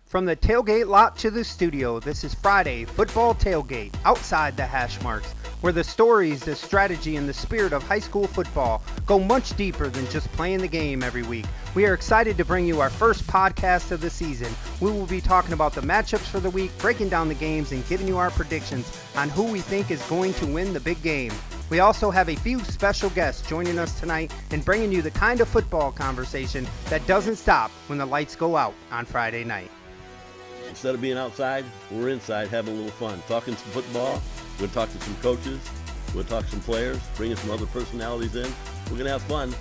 From the tailgate lot to the studio, this is Friday Football Tailgate, outside the Hashmarks, where the stories, the strategy, and the spirit of high school football go much deeper than just playing the game every week. We are excited to bring you our first podcast of the season. We will be talking about the matchups for the week, breaking down the games, and giving you our predictions on who we think is going to win the big game. We also have a few special guests joining us tonight and bringing you the kind of football conversation that doesn't stop when the lights go out on Friday night. Instead of being outside, we're inside having a little fun, talking some football. We're going to talk to some coaches. We'll talk to some players, bringing some other personalities in. We're going to have fun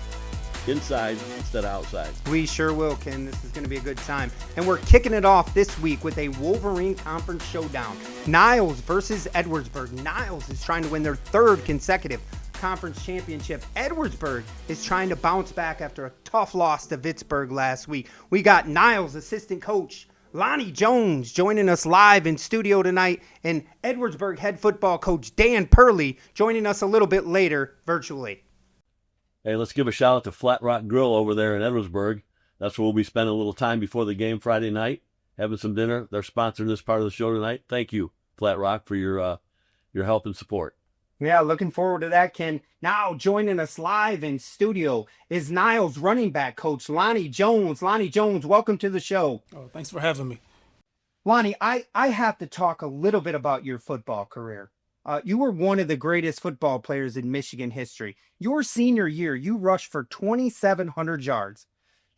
inside instead of outside. We sure will, Ken. This is going to be a good time. And we're kicking it off this week with a Wolverine Conference showdown. Niles versus Edwardsburg. Niles is trying to win their third consecutive conference championship. Edwardsburg is trying to bounce back after a tough loss to Vicksburg last week. We got Niles assistant coach Lonnie Jones joining us live in studio tonight, and Edwardsburg head football coach Dan Purlee joining us a little bit later virtually. Hey, let's give a shout out to Flat Rock Grill over there in Edwardsburg. That's where we'll be spending a little time before the game Friday night, having some dinner. They're sponsoring this part of the show tonight. Thank you, Flat Rock, for your help and support. Yeah, looking forward to that, Ken. Now joining us live in studio is Niles running back coach Lonnie Jones. Lonnie Jones, welcome to the show. Oh, thanks for having me. Lonnie, I have to talk a little bit about your football career. You were one of the greatest football players in Michigan history. Your senior year, you rushed for 2,700 yards,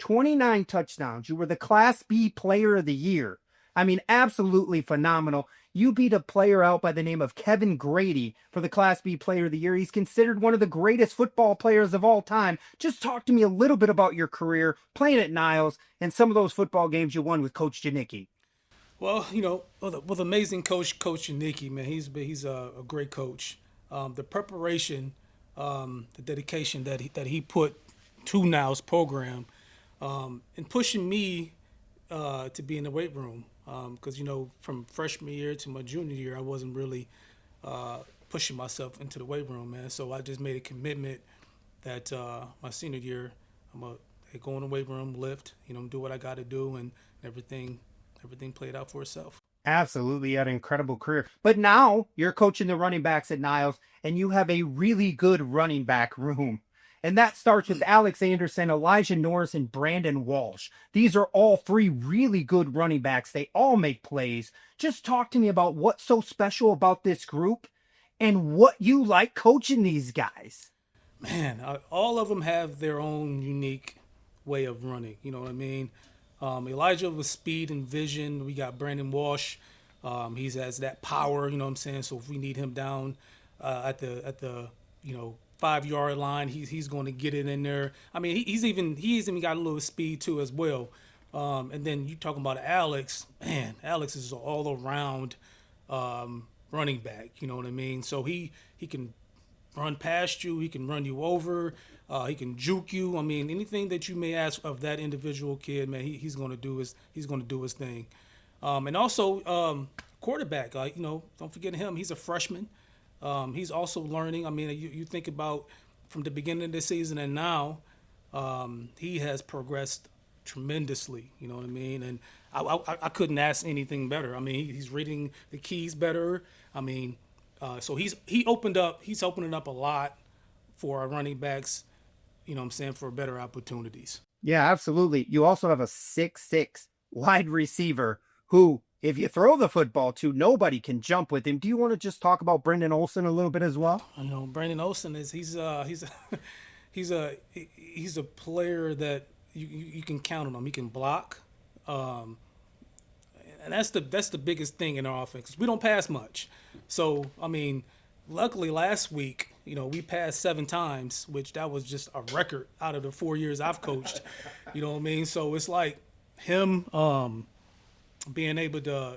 29 touchdowns. You were the Class B Player of the Year. I mean, absolutely phenomenal. You beat a player out by the name of Kevin Grady for the Class B Player of the Year. He's considered one of the greatest football players of all time. Just talk to me a little bit about your career playing at Niles and some of those football games you won with Coach Janicki. Well, you know, with amazing Coach Janicki, man, he's a great coach. The preparation, the dedication that he put to Niles' program, and pushing me to be in the weight room. Because, you know, from freshman year to my junior year, I wasn't really pushing myself into the weight room, man. So I just made a commitment that my senior year, I'm going to go in the weight room, lift, you know, do what I got to do, and everything played out for itself. Absolutely, you had an incredible career. But now you're coaching the running backs at Niles, and you have a really good running back room. And that starts with Alex Anderson, Elijah Norris, and Brandon Walsh. These are all three really good running backs. They all make plays. Just talk to me about what's so special about this group and what you like coaching these guys. Man, all of them have their own unique way of running. You know what I mean? Elijah with speed and vision. We got Brandon Walsh. He has that power, you know what I'm saying? So if we need him down at the 5-yard line, he's going to get it in there. I mean, he's even got a little speed too as well. And then you talking about Alex, man, Alex is an all around running back. You know what I mean? So he can run past you, he can run you over, he can juke you. I mean, anything that you may ask of that individual kid, man, he's going to do his thing. And also quarterback, don't forget him. He's a freshman. He's also learning. I mean, you think about from the beginning of the season and now, he has progressed tremendously. You know what I mean? And I couldn't ask anything better. I mean, he's reading the keys better. I mean, so he's opening up a lot for our running backs. You know what I'm saying, for better opportunities. Yeah, absolutely. You also have a 6'6" wide receiver who, if you throw the football to, nobody can jump with him. Do you want to just talk about Brendan Olson a little bit as well? I know Brendan Olson he's a player that you can count on him. He can block, and that's the biggest thing in our offense. We don't pass much, so I mean, luckily last week, you know, we passed 7 times, which that was just a record out of the 4 years I've coached. You know what I mean? So it's like him. Being able to,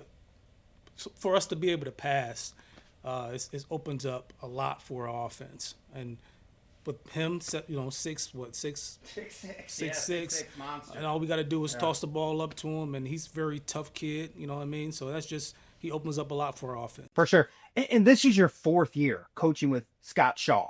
for us to be able to pass, it opens up a lot for our offense. And with him, you know, 6'6", monster. And all we got to do is toss the ball up to him, and he's a very tough kid. You know what I mean? So that's just, he opens up a lot for our offense. For sure. And this is your 4th year coaching with Scott Shaw.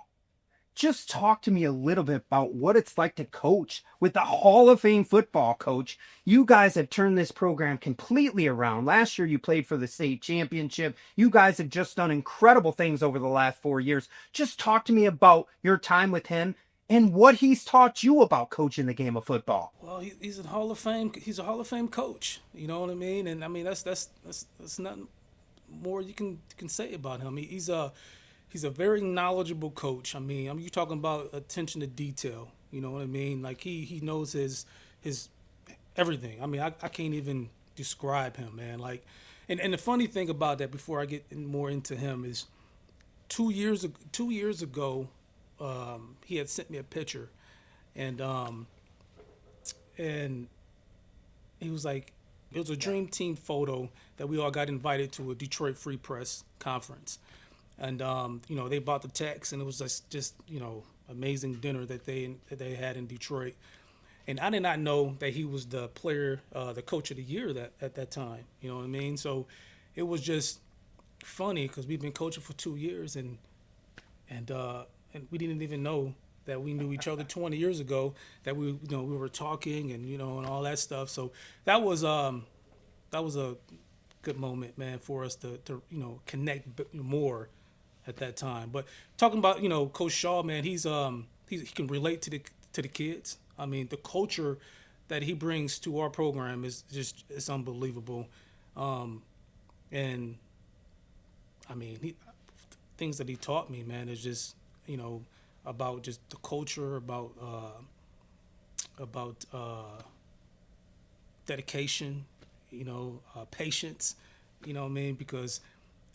Just talk to me a little bit about what it's like to coach with the Hall of Fame football coach. You guys have turned this program completely around. Last year, you played for the state championship. You guys have just done incredible things over the last 4 years. Just talk to me about your time with him and what he's taught you about coaching the game of football. Well, he's a Hall of Fame. He's a Hall of Fame coach. You know what I mean? And I mean that's nothing more you can say about him. He's a very knowledgeable coach. I mean, you're talking about attention to detail. You know what I mean? Like he knows his everything. I mean, I can't even describe him, man. Like, and the funny thing about that, before I get more into him, is 2 years ago, he had sent me a picture, and he was like, it was a dream team photo that we all got invited to a Detroit Free Press conference. And they bought the text, and it was just amazing dinner that they had in Detroit. And I did not know that he was the player, the coach of the year at that time. You know what I mean? So it was just funny because we've been coaching for 2 years, and we didn't even know that we knew each other 20 years ago. That we were talking and all that stuff. So that was a good moment, man, for us to connect more at that time. But talking about Coach Shaw, man, he can relate to the kids. I mean, the culture that he brings to our program it's unbelievable. And I mean, things that he taught me, man, is just about just the culture, about dedication, patience. You know what I mean? Because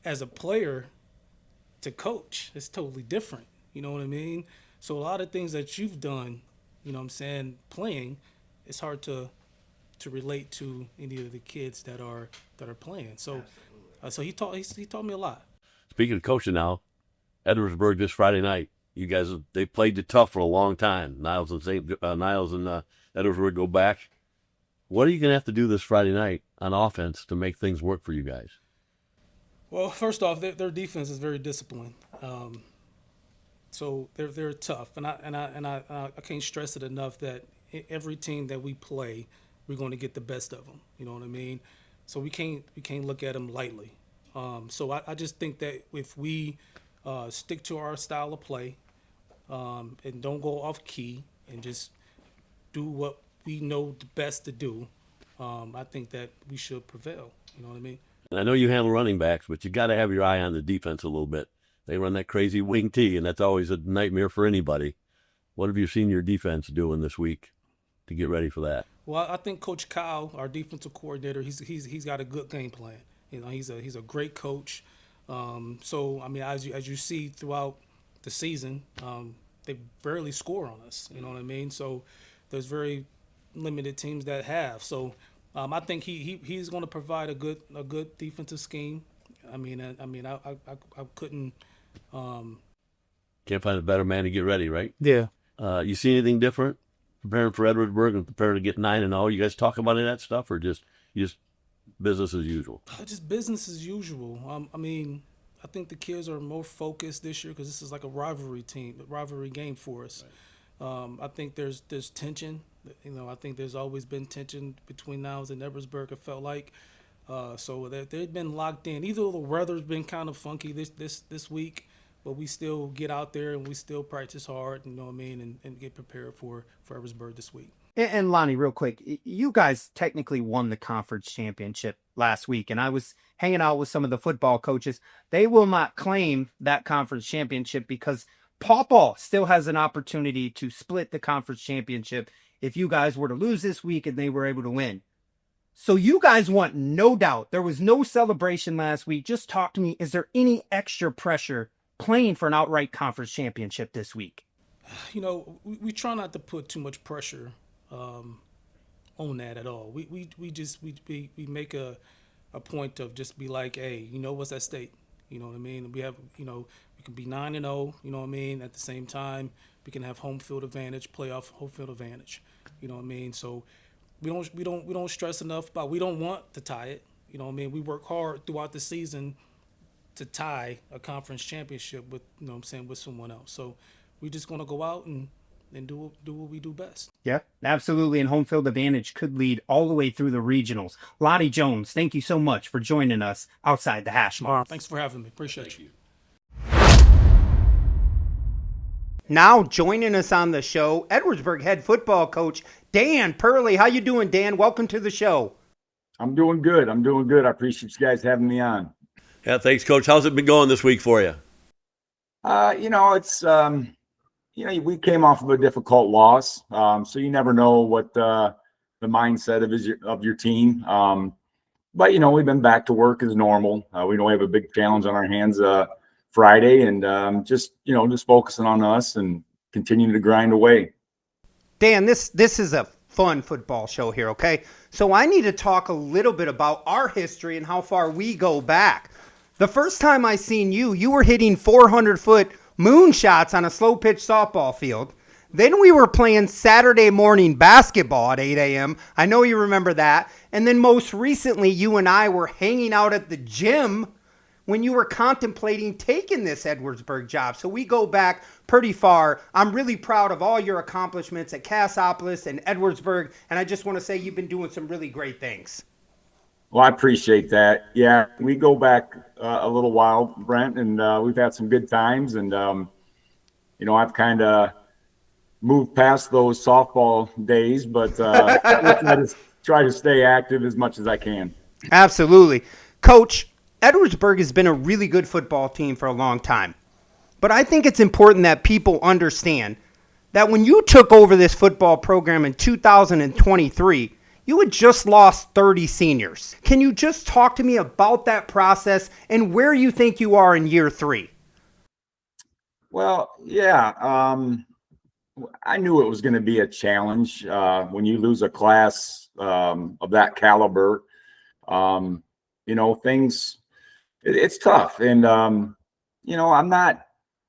as a player, to coach, it's totally different. You know what I mean? So a lot of things that you've done, playing, it's hard to relate to any of the kids that are playing. So he taught me a lot. Speaking of coaching now, Edwardsburg this Friday night. You guys, they played you tough for a long time. Niles and Edwardsburg go back. What are you going to have to do this Friday night on offense to make things work for you guys? Well, first off, their defense is very disciplined, so they're tough, and I can't stress it enough that every team that we play, we're going to get the best of them. You know what I mean? So we can't look at them lightly. So I just think that if we stick to our style of play, and don't go off key and just do what we know the best to do, I think that we should prevail. You know what I mean? And I know you handle running backs, but you got to have your eye on the defense a little bit. They run that crazy wing T, and that's always a nightmare for anybody. What have you seen your defense doing this week to get ready for that? Well, I think Coach Kyle, our defensive coordinator, he's got a good game plan. He's a great coach. So I mean, as you see throughout the season, they barely score on us. You know what I mean? So there's very limited teams that have. So I think he's going to provide a good defensive scheme. I couldn't. Can't find a better man to get ready, right? Yeah. You see anything different preparing for Edwardsburg and preparing to get 9-0? You guys talk about any of that stuff, or just business as usual? Just business as usual. I think the kids are more focused this year because this is like a rivalry game for us. Right. I think there's tension. I think there's always been tension between Niles and Edwardsburg. It felt like so they've been locked in. Either the weather's been kind of funky this week, but we still get out there and we still practice hard. You know what I mean, and get prepared for Edwardsburg this week. And Lonnie, real quick, you guys technically won the conference championship last week, and I was hanging out with some of the football coaches. They will not claim that conference championship because Paw Paw still has an opportunity to split the conference championship if you guys were to lose this week and they were able to win. So you guys want no doubt. There was no celebration last week. Just talk to me. Is there any extra pressure playing for an outright conference championship this week? We try not to put too much pressure on that at all. We make a point of just be like, hey, what's at stake? You know what I mean? We have, we can be 9-0, you know what I mean? At the same time, we can have home field advantage, playoff home field advantage. You know what I mean? So we don't stress enough about, we don't want to tie it. You know what I mean? We work hard throughout the season to tie a conference championship with, with someone else. So we're just going to go out and do what we do best. Yeah, absolutely. And home field advantage could lead all the way through the regionals. Lonnie Jones, thank you so much for joining us outside the Hashmarks. Thanks for having me. Appreciate you. Now joining us on the show, Edwardsburg head football coach Dan Purlee. How you doing, Dan? Welcome to the show. I'm doing good. I appreciate you guys having me on. Yeah, thanks, Coach. How's it been going this week for you? It's we came off of a difficult loss, so you never know what the mindset of your team. But we've been back to work as normal. We know we have a big challenge on our hands Friday, and just focusing on us and continuing to grind away. Dan, this is a fun football show here, okay? So I need to talk a little bit about our history and how far we go back. The first time I seen you were hitting 400-foot moonshots on a slow pitch softball field. Then we were playing Saturday morning basketball at 8 a.m. I know you remember that. And then most recently, you and I were hanging out at the gym when you were contemplating taking this Edwardsburg job. So we go back pretty far. I'm really proud of all your accomplishments at Cassopolis and Edwardsburg, and I just want to say you've been doing some really great things. Well, I appreciate that. Yeah, we go back a little while, Brent, and we've had some good times. And, I've kind of moved past those softball days, but I try to stay active as much as I can. Absolutely. Coach, Edwardsburg has been a really good football team for a long time. But I think it's important that people understand that when you took over this football program in 2023, you had just lost 30 seniors. Can you just talk to me about that process and where you think you are in year 3? Well, yeah. I knew it was going to be a challenge when you lose a class of that caliber. Things, it's tough. And,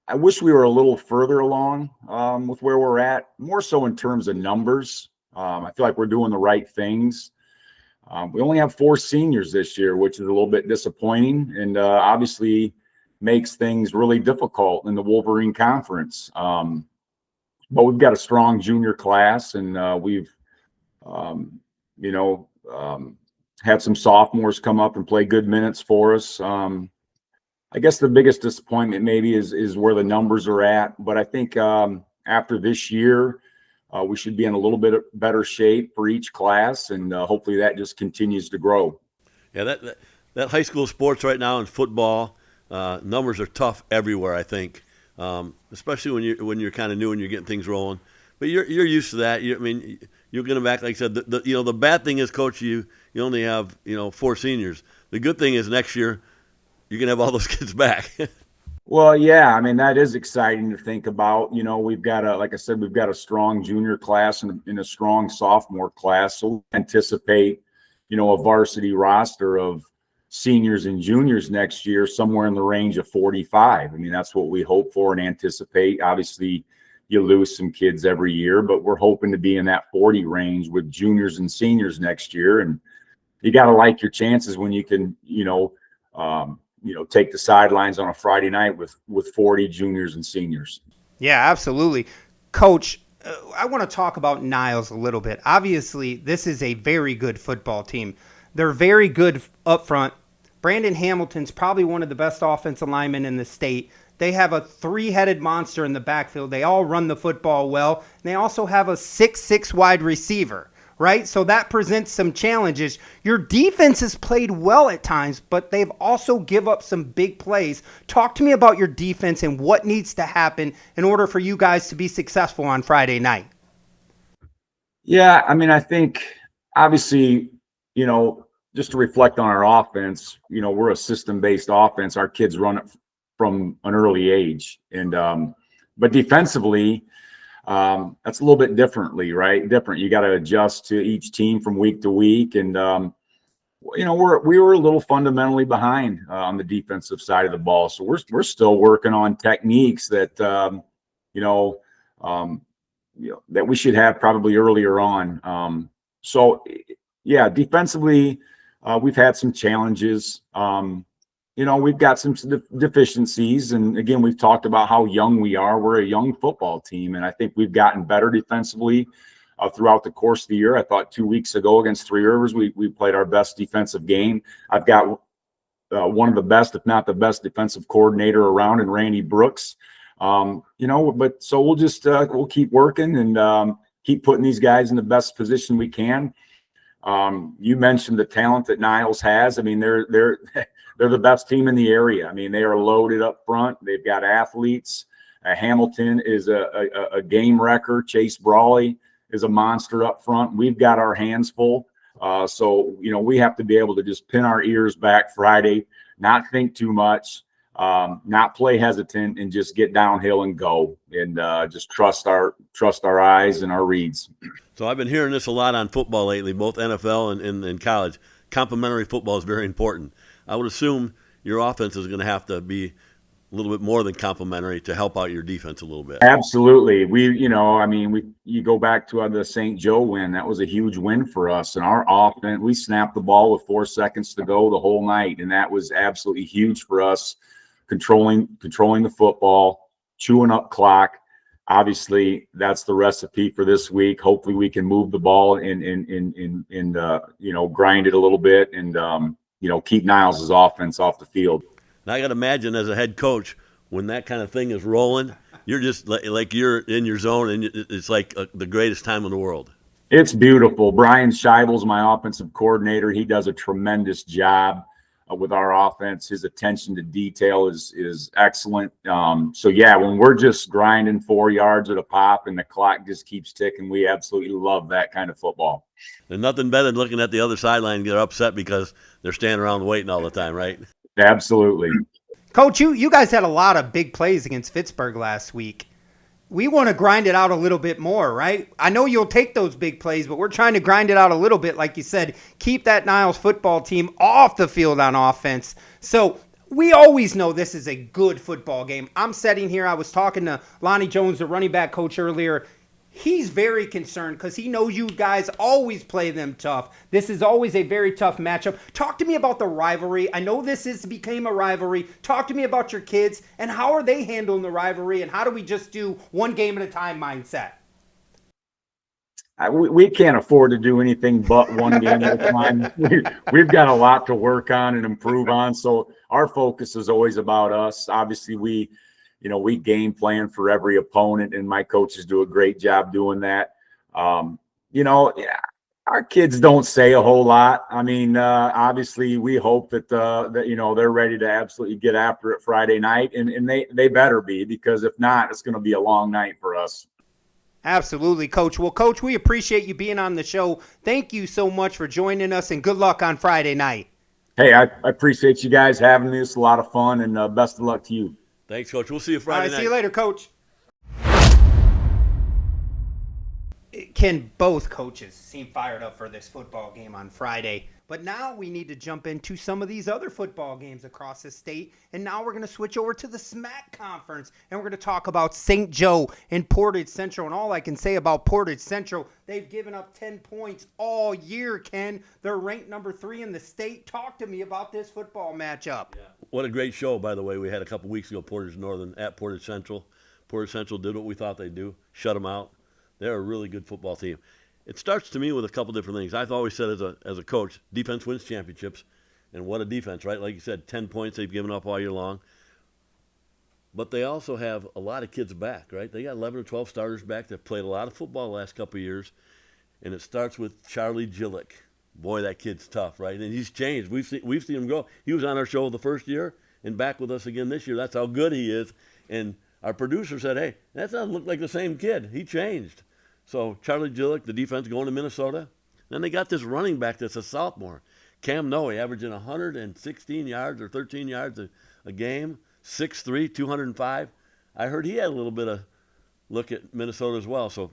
I wish we were a little further along with where we're at, more so in terms of numbers. I feel like we're doing the right things. We only have 4 seniors this year, which is a little bit disappointing, and obviously makes things really difficult in the Wolverine Conference. But we've got a strong junior class, and we've, had some sophomores come up and play good minutes for us. I guess the biggest disappointment maybe is where the numbers are at. But I think after this year, we should be in a little bit better shape for each class, and hopefully that just continues to grow. Yeah, that high school sports right now in football, numbers are tough everywhere, I think, especially when you're kind of new and you're getting things rolling. But you're used to that. You're going to back, like I said. The bad thing is, Coach, you only have 4 seniors. The good thing is next year you're going to have all those kids back. Well, yeah, that is exciting to think about. We've got like I said, we've got a strong junior class and a strong sophomore class. So we anticipate, a varsity roster of seniors and juniors next year, somewhere in the range of 45. That's what we hope for and anticipate. Obviously, you lose some kids every year, but we're hoping to be in that 40 range with juniors and seniors next year. And you got to like your chances when you can, take the sidelines on a Friday night with 40 juniors and seniors. Yeah, absolutely. Coach, I want to talk about Niles a little bit. Obviously, this is a very good football team. They're very good up front. Brandon Hamilton's probably one of the best offensive linemen in the state. They have a 3-headed monster in the backfield. They all run the football well. And they also have a 6'6" wide receiver, right? So that presents some challenges. Your defense has played well at times, but they've also give up some big plays. Talk to me about your defense and what needs to happen in order for you guys to be successful on Friday night. Yeah, I think obviously, just to reflect on our offense, we're a system-based offense. Our kids run it from an early age. And but defensively, that's a little bit differently, right? Different. You got to adjust to each team from week to week. And, we were a little fundamentally behind on the defensive side of the ball. So we're still working on techniques that, that we should have probably earlier on. So, yeah, defensively, we've had some challenges. we've got some deficiencies. And again, we've talked about how young we are. We're a young football team. And I think we've gotten better defensively throughout the course of the year. I thought 2 weeks ago against Three Rivers, we played our best defensive game. I've got one of the best, if not the best, defensive coordinator around in Randy Brooks. But so we'll just we'll keep working and keep putting these guys in the best position we can. You mentioned the talent that Niles has. I mean, they're the best team in the area. I mean, they are loaded up front. They've got athletes. Hamilton is a game wrecker. Chase Brawley is a monster up front. We've got our hands full. So we have to be able to just pin our ears back Friday, not think too much, not play hesitant, and just get downhill and go, and just trust our eyes and our reads. So I've been hearing this a lot on football lately, both NFL and college. Complementary football is very important. I would assume your offense is going to have to be a little bit more than complementary to help out your defense a little bit. Absolutely. You go back to the St. Joe win. That was a huge win for us. And our offense, we snapped the ball with 4 seconds to go the whole night. And that was absolutely huge for us, controlling the football, chewing up clock. Obviously, that's the recipe for this week. Hopefully we can move the ball and grind it a little bit and, keep Niles' offense off the field. And I got to imagine as a head coach, when that kind of thing is rolling, you're just like you're in your zone, and it's like the greatest time in the world. It's beautiful. Brian Scheibel's my offensive coordinator. He does a tremendous job with our offense. His attention to detail is excellent. When we're just grinding 4 yards at a pop and the clock just keeps ticking, we absolutely love that kind of football. There's nothing better than looking at the other sideline and get upset because they're standing around waiting all the time, right? Absolutely. Coach, you guys had a lot of big plays against Vicksburg last week. We want to grind it out a little bit more, right? I know you'll take those big plays, but we're trying to grind it out a little bit. Like you said, keep that Niles football team off the field on offense. So we always know this is a good football game. I'm sitting here. I was talking to Lonnie Jones, the running back coach, earlier. He's very concerned because he knows you guys always play them tough. This is always a very tough matchup. Talk to me about the rivalry. I know became a rivalry. Talk to me about your kids and how are they handling the rivalry, and how do we just do one game at a time mindset? We can't afford to do anything but one game at a time. We've got a lot to work on and improve on. So our focus is always about us. Obviously, we game plan for every opponent, and my coaches do a great job doing that. Our kids don't say a whole lot. I mean, obviously we hope that they're ready to absolutely get after it Friday night, and they better be, because if not, it's going to be a long night for us. Absolutely, Coach. Well, Coach, we appreciate you being on the show. Thank you so much for joining us, and good luck on Friday night. Hey, I appreciate you guys having me. It's a lot of fun, and best of luck to you. Thanks, Coach. We'll see you Friday night. See you later, Coach. Can both coaches seem fired up for this football game on Friday? But now we need to jump into some of these other football games across the state. And now we're going to switch over to the SMAC Conference. And we're going to talk about St. Joe and Portage Central. And all I can say about Portage Central, they've given up 10 points all year, Ken. They're ranked number 3 in the state. Talk to me about this football matchup. Yeah. What a great show, by the way, we had a couple weeks ago, Portage Northern at Portage Central. Portage Central did what we thought they'd do, shut them out. They're a really good football team. It starts to me with a couple different things. I've always said as a coach, defense wins championships, and what a defense, right? Like you said, 10 points they've given up all year long. But they also have a lot of kids back, right? They got 11 or 12 starters back. They've played a lot of football the last couple of years, and it starts with Charlie Gillick. Boy, that kid's tough, right? And he's changed. We've seen him grow. He was on our show the first year and back with us again this year. That's how good he is. And our producer said, hey, that doesn't look like the same kid. He changed. So Charlie Gillick, the defense, going to Minnesota. Then they got this running back that's a sophomore, Cam Noe, averaging 116 yards or 13 yards a game, 6'3", 205. I heard he had a little bit of look at Minnesota as well. So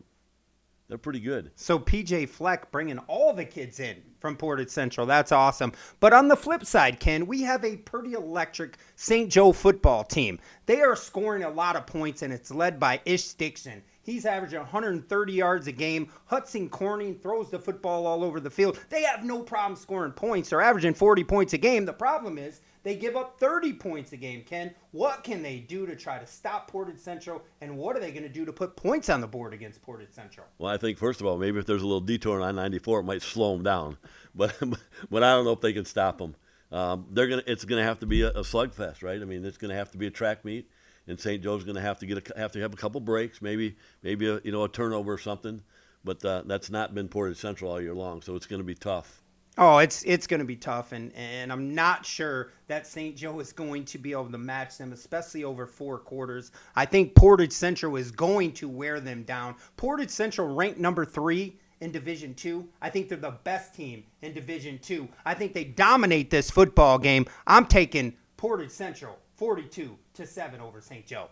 they're pretty good. So PJ Fleck bringing all the kids in from Portage Central. That's awesome. But on the flip side, Ken, we have a pretty electric St. Joe football team. They are scoring a lot of points, and it's led by Ish Dixon. He's averaging 130 yards a game. Hudson Corning throws the football all over the field. They have no problem scoring points. They're averaging 40 points a game. The problem is they give up 30 points a game, Ken. What can they do to try to stop Portage Central, and what are they going to do to put points on the board against Portage Central? Well, I think, first of all, maybe if there's a little detour on I-94, it might slow them down. But I don't know if they can stop them. It's going to have to be a slugfest, right? I mean, it's going to have to be a track meet, and St. Joe's going to have to have a couple breaks, maybe a turnover or something. But that's not been Portage Central all year long, so it's going to be tough. Oh, it's going to be tough, and I'm not sure that St. Joe is going to be able to match them, especially over 4 quarters. I think Portage Central is going to wear them down. Portage Central ranked number 3 in Division II. I think they're the best team in Division II. I think they dominate this football game. I'm taking Portage Central 42-7 over St. Joe.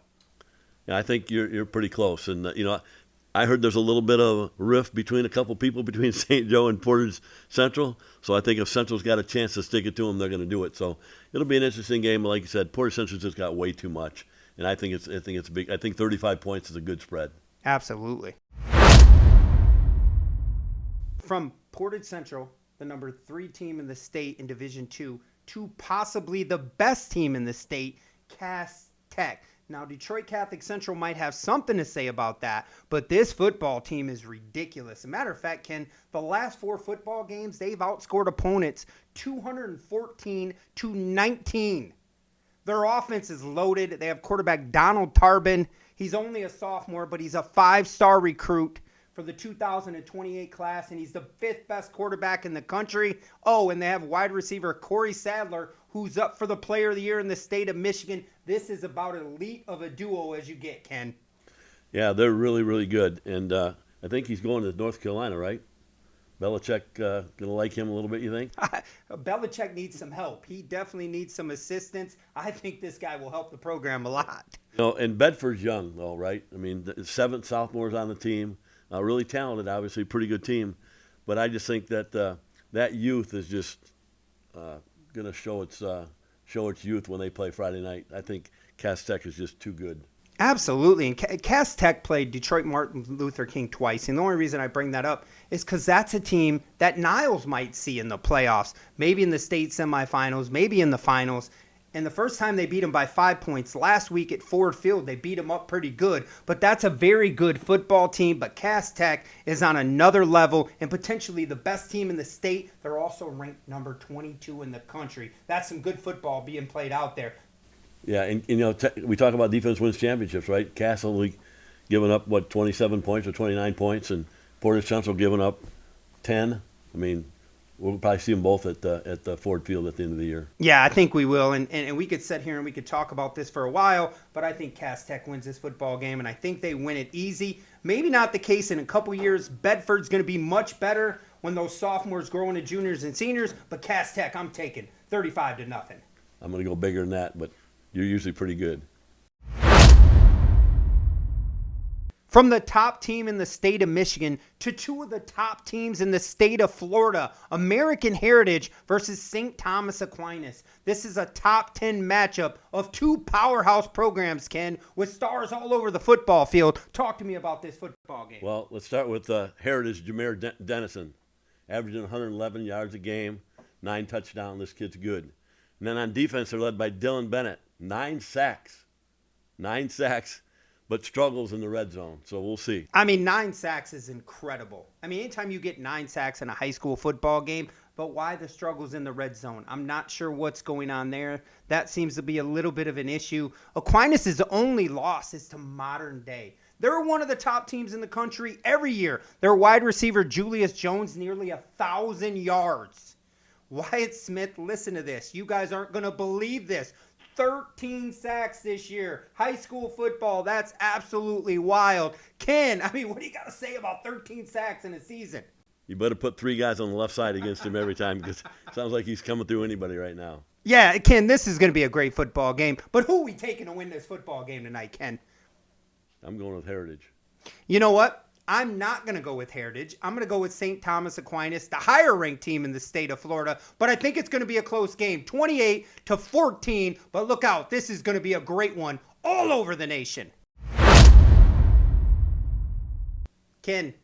Yeah, I think you're pretty close, and I heard there's a little bit of a rift between a couple people between St. Joe and Portage Central. So I think if Central's got a chance to stick it to them, they're going to do it. So it'll be an interesting game. Like you said, Portage Central's just got way too much, and I think it's big. I think 35 points is a good spread. Absolutely. From Portage Central, the number 3 team in the state in Division II, to possibly the best team in the state, Cass Tech. Now, Detroit Catholic Central might have something to say about that, but this football team is ridiculous. As a matter of fact, Ken, the last 4 football games, they've outscored opponents 214-19. Their offense is loaded. They have quarterback Donald Tarbin. He's only a sophomore, but he's a 5-star recruit for the 2028 class, and he's the 5th best quarterback in the country. Oh, and they have wide receiver Corey Sadler, who's up for the Player of the Year in the state of Michigan. This is about elite of a duo as you get, Ken. Yeah, they're really, really good, and I think he's going to North Carolina, right? Belichick going to like him a little bit, you think? Belichick needs some help. He definitely needs some assistance. I think this guy will help the program a lot. And Bedford's young, though, right? I mean, the 7 sophomores on the team. Really talented, obviously, pretty good team. But I just think that that youth is just going to show its youth when they play Friday night. I think Cass Tech is just too good. Absolutely. And Cass Tech played Detroit Martin Luther King twice. And the only reason I bring that up is because that's a team that Niles might see in the playoffs, maybe in the state semifinals, maybe in the finals. And the first time they beat him by 5 points last week at Ford Field, they beat him up pretty good. But that's a very good football team. But Cass Tech is on another level and potentially the best team in the state. They're also ranked number 22 in the country. That's some good football being played out there. Yeah, and we talk about defense wins championships, right? Cass only giving up, 27 points or 29 points, and Portage Central giving up 10. I mean, we'll probably see them both at the Ford Field at the end of the year. Yeah, I think we will, and we could sit here and we could talk about this for a while, but I think Cass Tech wins this football game, and I think they win it easy. Maybe not the case in a couple years. Bedford's going to be much better when those sophomores grow into juniors and seniors, but Cass Tech, I'm taking 35-0. I'm going to go bigger than that, but you're usually pretty good. From the top team in the state of Michigan to 2 of the top teams in the state of Florida, American Heritage versus St. Thomas Aquinas. This is a top 10 matchup of 2 powerhouse programs, Ken, with stars all over the football field. Talk to me about this football game. Well, let's start with Heritage Jameer Dennison, averaging 111 yards a game, 9 touchdowns. This kid's good. And then on defense, they're led by Dylan Bennett, 9 sacks. 9 sacks. But struggles in the red zone, so we'll see. I mean, 9 sacks is incredible. I mean, anytime you get 9 sacks in a high school football game, but why the struggles in the red zone? I'm not sure what's going on there. That seems to be a little bit of an issue. Aquinas' only loss is to Modern Day. They're one of the top teams in the country every year. Their wide receiver, Julius Jones, nearly 1,000 yards. Wyatt Smith, listen to this. You guys aren't going to believe this. 13 sacks this year. High school football, that's absolutely wild. Ken, I mean, what do you got to say about 13 sacks in a season? You better put 3 guys on the left side against him every time because it sounds like he's coming through anybody right now. Yeah, Ken, this is going to be a great football game. But who are we taking to win this football game tonight, Ken? I'm going with Heritage. You know what? I'm not going to go with Heritage. I'm going to go with St. Thomas Aquinas, the higher-ranked team in the state of Florida. But I think it's going to be a close game, 28-14. But look out, this is going to be a great one all over the nation. Ken,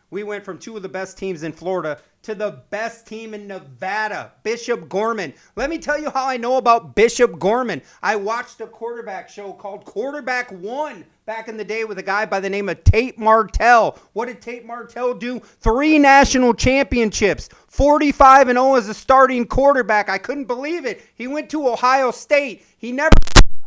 we went from two of the best teams in Florida to the best team in Nevada, Bishop Gorman. Let me tell you how I know about Bishop Gorman. I watched a quarterback show called Quarterback One back in the day with a guy by the name of Tate Martell. What did Tate Martell do? 3 national championships, 45-0 as a starting quarterback. I couldn't believe it. He went to Ohio State. He never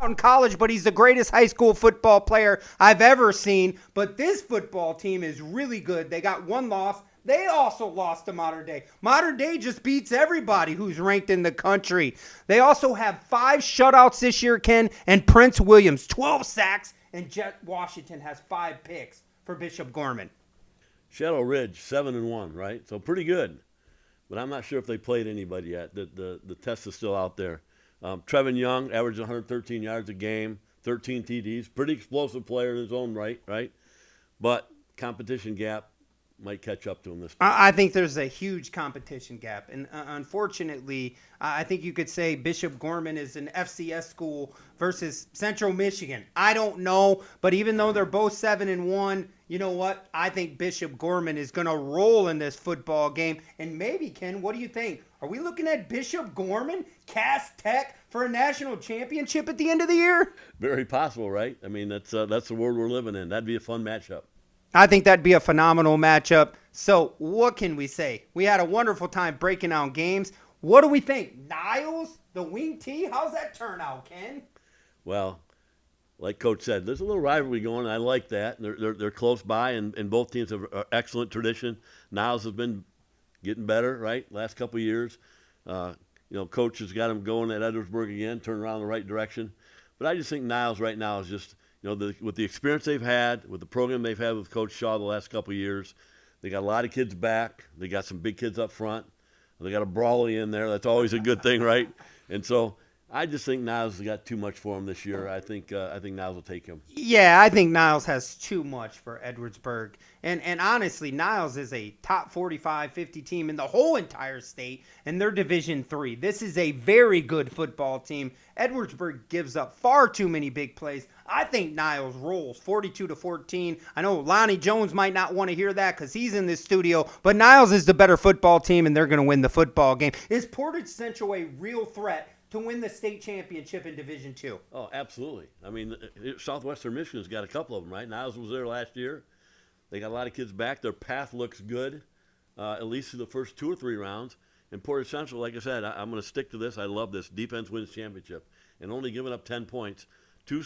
in college, but he's the greatest high school football player I've ever seen. But this football team is really good. They got 1 loss. They also lost to Modern Day. Modern Day just beats everybody who's ranked in the country. They also have 5 shutouts this year, Ken, and Prince Williams, 12 sacks, and Jet Washington has 5 picks for Bishop Gorman. Shadow Ridge, 7-1, right? So pretty good. But I'm not sure if they played anybody yet. The test is still out there. Trevin Young averaged 113 yards a game, 13 TDs. Pretty explosive player in his own right? But competition gap might catch up to him this time. I think there's a huge competition gap. And unfortunately, I think you could say Bishop Gorman is an FCS school versus Central Michigan. I don't know. But even though they're both 7-1, you know what? I think Bishop Gorman is going to roll in this football game. And maybe, Ken, what do you think? Are we looking at Bishop Gorman, Cass Tech, for a national championship at the end of the year? Very possible, right? I mean, that's the world we're living in. That'd be a fun matchup. I think that'd be a phenomenal matchup. So what can we say? We had a wonderful time breaking down games. What do we think? Niles, the wing T, how's that turn out, Ken? Well, like Coach said, there's a little rivalry going. I like that. They're close by, and both teams have an excellent tradition. Niles has been getting better, right, last couple of years. Coach has got him going at Edwardsburg again, turning around in the right direction. But I just think Niles right now is just, with the experience they've had, with the program they've had with Coach Shaw the last couple of years, they got a lot of kids back. They got some big kids up front. They got a brawly in there. That's always a good thing, right? And so I just think Niles has got too much for him this year. I think Niles will take him. Yeah, I think Niles has too much for Edwardsburg. And honestly, Niles is a top 45, 50 team in the whole entire state, and they're Division III. This is a very good football team. Edwardsburg gives up far too many big plays. I think Niles rolls 42-14. I know Lonnie Jones might not want to hear that because he's in this studio, but Niles is the better football team, and they're going to win the football game. Is Portage Central a real threat to win the state championship in Division II? Oh, absolutely. I mean, Southwestern Michigan's got a couple of them, right? Niles was there last year. They got a lot of kids back. Their path looks good, at least through the first 2 or 3 rounds. And Portage Central, like I said, I'm going to stick to this. I love this. Defense wins championship. And only giving up 10 points. 2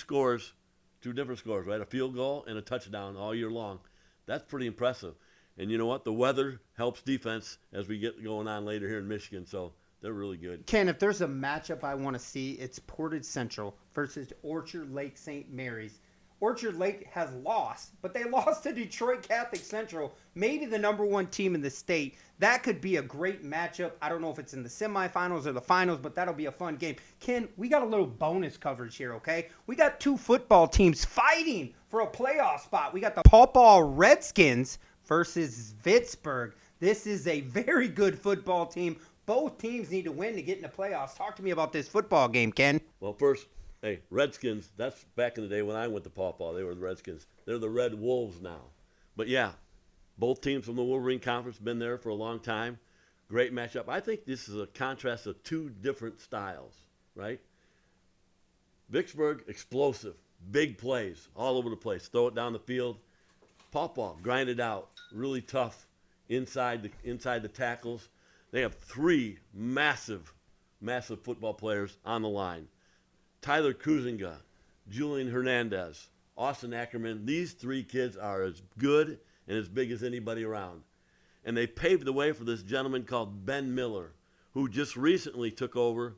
different scores, right? A field goal and a touchdown all year long. That's pretty impressive. And you know what? The weather helps defense as we get going on later here in Michigan. So they're really good. Ken, if there's a matchup I want to see, it's Portage Central versus Orchard Lake St. Mary's. Orchard Lake has lost, but they lost to Detroit Catholic Central, maybe the number 1 team in the state. That could be a great matchup. I don't know if it's in the semifinals or the finals, but that'll be a fun game. Ken, we got a little bonus coverage here, okay? We got 2 football teams fighting for a playoff spot. We got the Paw Paw Redskins versus Vicksburg. This is a very good football team. Both teams need to win to get in the playoffs. Talk to me about this football game, Ken. Well, first, hey, Redskins, that's back in the day when I went to Paw Paw. They were the Redskins. They're the Red Wolves now. But, yeah, both teams from the Wolverine Conference been there for a long time. Great matchup. I think this is a contrast of 2 different styles, right? Vicksburg, explosive, big plays all over the place. Throw it down the field. Paw Paw, grind it out, really tough inside the tackles. They have 3 massive football players on the line. Tyler Kuzinga, Julian Hernandez, Austin Ackerman. These 3 kids are as good and as big as anybody around. And they paved the way for this gentleman called Ben Miller, who just recently took over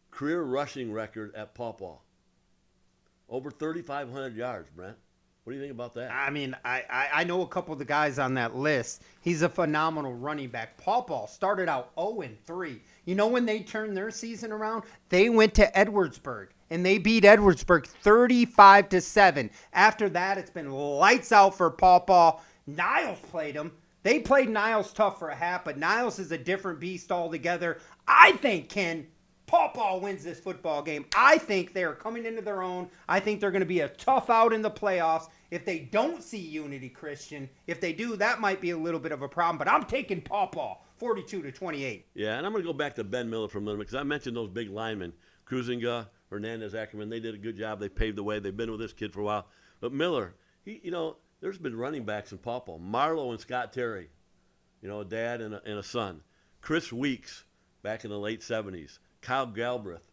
career rushing record at Paw Paw. Over 3,500 yards, Brent. What do you think about that? I mean, I know a couple of the guys on that list. He's a phenomenal running back. Paw Paw started out 0-3. You know when they turned their season around? They went to Edwardsburg, and they beat Edwardsburg 35-7. After that, it's been lights out for Paw Paw. Niles played them. They played Niles tough for a half, but Niles is a different beast altogether. I think, Ken, Paw Paw Paw wins this football game. I think they are coming into their own. I think they're going to be a tough out in the playoffs. If they don't see unity, Christian, if they do, that might be a little bit of a problem. But I'm taking Paw Paw, 42-28. Yeah, and I'm going to go back to Ben Miller for a minute because I mentioned those big linemen, Cruzinga, Hernandez, Ackerman. They did a good job. They paved the way. They've been with this kid for a while. But Miller, there's been running backs in Paw Paw. Marlowe and Scott Terry, a dad and a son. Chris Weeks back in the late 70s. Kyle Galbraith,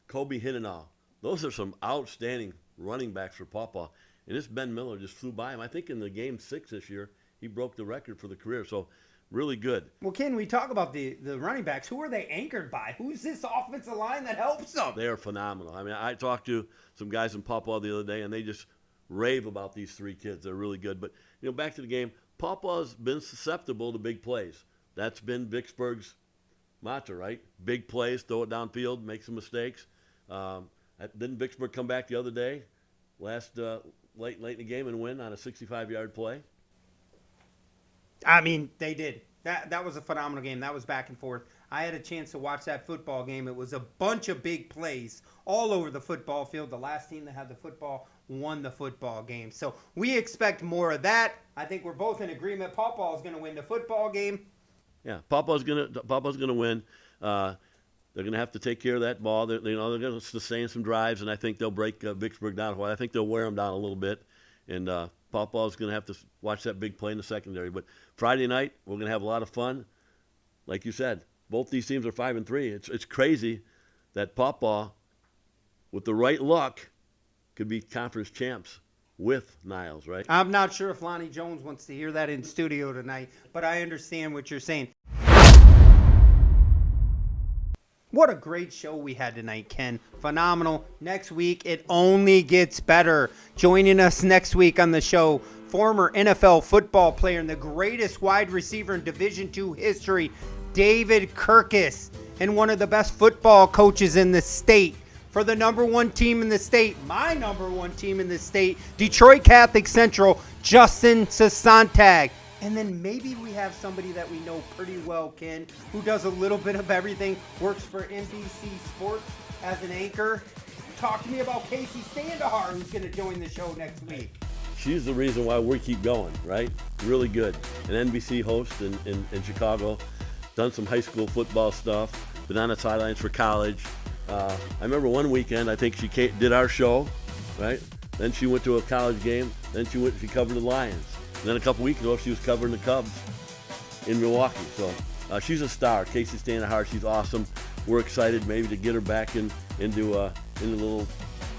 Kobe Hiddenall. Those are some outstanding running backs for Paw Paw. And this Ben Miller just flew by him. I think in the game 6 this year, he broke the record for the career. So really good. Well, Ken, we talk about the running backs. Who are they anchored by? Who's this offensive line that helps them? They are phenomenal. I mean, I talked to some guys in Paw Paw the other day, and they just rave about these 3 kids. They're really good. But, back to the game, Paw Paw's been susceptible to big plays. That's been Vicksburg's mantra, right? Big plays, throw it downfield, make some mistakes. Didn't Vicksburg come back the other day, late in the game, and win on a 65-yard play? I mean, they did. That was a phenomenal game. That was back and forth. I had a chance to watch that football game. It was a bunch of big plays all over the football field. The last team that had the football won the football game. So we expect more of that. I think we're both in agreement. Paw Paw is going to win the football game. Yeah, Paw Paw's gonna win. They're going to have to take care of that ball. They're going to sustain some drives, and I think they'll break Vicksburg down. I think they'll wear them down a little bit, and Paw Paw's going to have to watch that big play in the secondary. But Friday night, we're going to have a lot of fun. Like you said, both these teams are 5-3. It's crazy that Paw Paw, with the right luck, could be conference champs with Niles, right? I'm not sure if Lonnie Jones wants to hear that in studio tonight, but I understand what you're saying. What a great show we had tonight, Ken. Phenomenal. Next week, it only gets better. Joining us next week on the show, former NFL football player and the greatest wide receiver in Division II history, David Kirkus, and one of the best football coaches in the state. For the number 1 team in the state, my number 1 team in the state, Detroit Catholic Central, Justin Sasantag. And then maybe we have somebody that we know pretty well, Ken, who does a little bit of everything, works for NBC Sports as an anchor. Talk to me about Casey Standahar, who's going to join the show next week. She's the reason why we keep going, right? Really good. An NBC host in Chicago, done some high school football stuff, been on the sidelines for college. I remember one weekend, I think she did our show, right? Then she went to a college game. Then she covered the Lions. And then a couple weeks ago, she was covering the Cubs in Milwaukee. So she's a star. Casey Standahar, she's awesome. We're excited maybe to get her back into the little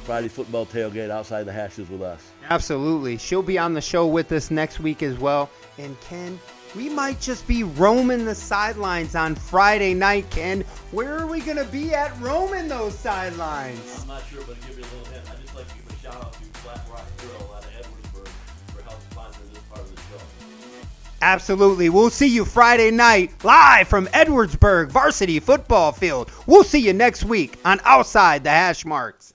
Friday Football Tailgate outside the Hashes with us. Absolutely. She'll be on the show with us next week as well. And Ken, we might just be roaming the sidelines on Friday night, Ken. Where are we going to be at roaming those sidelines? I'm not sure, but to give you a little hint, I'd just like to give a shout out to Flat Rock Grill out of Edwardsburg for helping sponsor this part of the show. Absolutely. We'll see you Friday night live from Edwardsburg Varsity Football Field. We'll see you next week on Outside the Hashmarks.